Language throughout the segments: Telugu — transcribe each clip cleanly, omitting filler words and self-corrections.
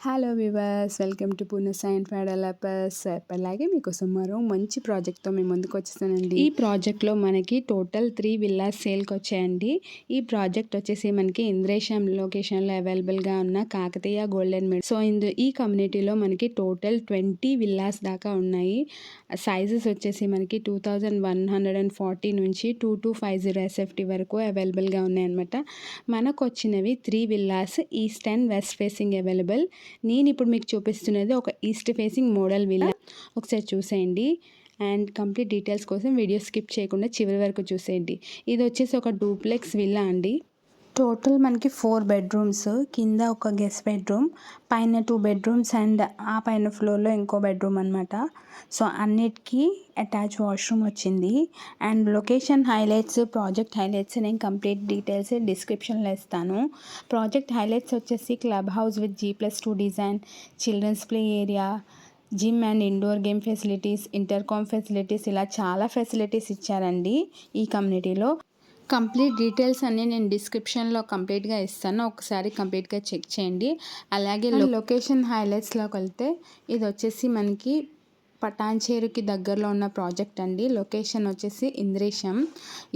Hello viewers, welcome to Purna science for developers. ఎప్పటిలాగే మీకోసం మరో మంచి ప్రాజెక్ట్తో మేము ముందుకు వచ్చేసానండి. ఈ ప్రాజెక్ట్లో మనకి టోటల్ 3 విల్లాస్ సేల్కి వచ్చాయండి. ఈ ప్రాజెక్ట్ వచ్చేసి మనకి ఇంద్రేశం లొకేషన్లో అవైలబుల్గా ఉన్న కాకతీయ గోల్డెన్ మెడ్. సో ఈ కమ్యూనిటీలో మనకి టోటల్ 20 విల్లాస్ దాకా ఉన్నాయి. సైజెస్ వచ్చేసి మనకి 2140 నుంచి 2250 SFT వరకు అవైలబుల్గా ఉన్నాయన్నమాట. మనకు వచ్చినవి 3 villas, east and west facing available. నేను ఇప్పుడు మీకు చూపిస్తున్నది ఒక ఈస్ట్ ఫేసింగ్ మోడల్ విల్లా. ఒకసారి చూసేయండి అండ్ కంప్లీట్ డీటెయిల్స్ కోసం వీడియో స్కిప్ చేయకుండా చివరి వరకు చూసేయండి. ఇది వచ్చేసి ఒక డూప్లెక్స్ విల్లా అండి. టోటల్ మనకి 4 బెడ్రూమ్స్, కింద ఒక గెస్ట్ బెడ్రూమ్, పైన 2 బెడ్రూమ్స్ అండ్ ఆ పైన ఫ్లోర్లో ఇంకో బెడ్రూమ్ అనమాట. సో అన్నిటికీ అటాచ్ వాష్రూమ్ వచ్చింది. And location highlights, project highlights నేను కంప్లీట్ డీటెయిల్స్ డిస్క్రిప్షన్లో ఇస్తాను. ప్రాజెక్ట్ హైలైట్స్ వచ్చేసి club house with G+2 design, children's play area, gym and indoor game facilities, intercom facilities, ఇలా చాలా ఫెసిలిటీస్ ఇచ్చారండి ఈ కమ్యూనిటీలో. కంప్లీట్ డీటెయిల్స్ అన్నీ నేను డిస్క్రిప్షన్లో కంప్లీట్గా ఇస్తాను, ఒకసారి కంప్లీట్గా చెక్ చేయండి. అలాగే లొకేషన్ హైలైట్స్లోకి వెళ్తే ఇది వచ్చేసి మనకి పటాన్చేరుకి దగ్గరలో ఉన్న ప్రాజెక్ట్ అండి. లొకేషన్ వచ్చేసి ఇంద్రేశం.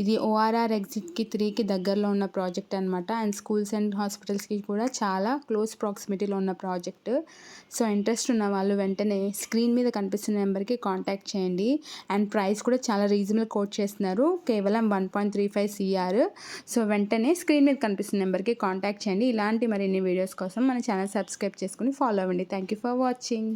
ఇది ORR ఎగ్జిట్కి 3కి దగ్గరలో ఉన్న ప్రాజెక్ట్ అనమాట. అండ్ స్కూల్స్ అండ్ హాస్పిటల్స్కి కూడా చాలా క్లోజ్ ప్రాక్సిమిటీలో ఉన్న ప్రాజెక్ట్. సో ఇంట్రెస్ట్ ఉన్న వాళ్ళు వెంటనే స్క్రీన్ మీద కనిపిస్తున్న నెంబర్కి కాంటాక్ట్ చేయండి. అండ్ ప్రైస్ కూడా చాలా రీజనబుల్ కోట్ చేస్తున్నారు, కేవలం 1.35 CR. సో వెంటనే స్క్రీన్ మీద కనిపిస్తున్న నెంబర్కి కాంటాక్ట్ చేయండి. ఇలాంటి మరిన్ని వీడియోస్ కోసం మన ఛానల్ సబ్స్క్రైబ్ చేసుకుని ఫాలో అవ్వండి. Thank you for watching.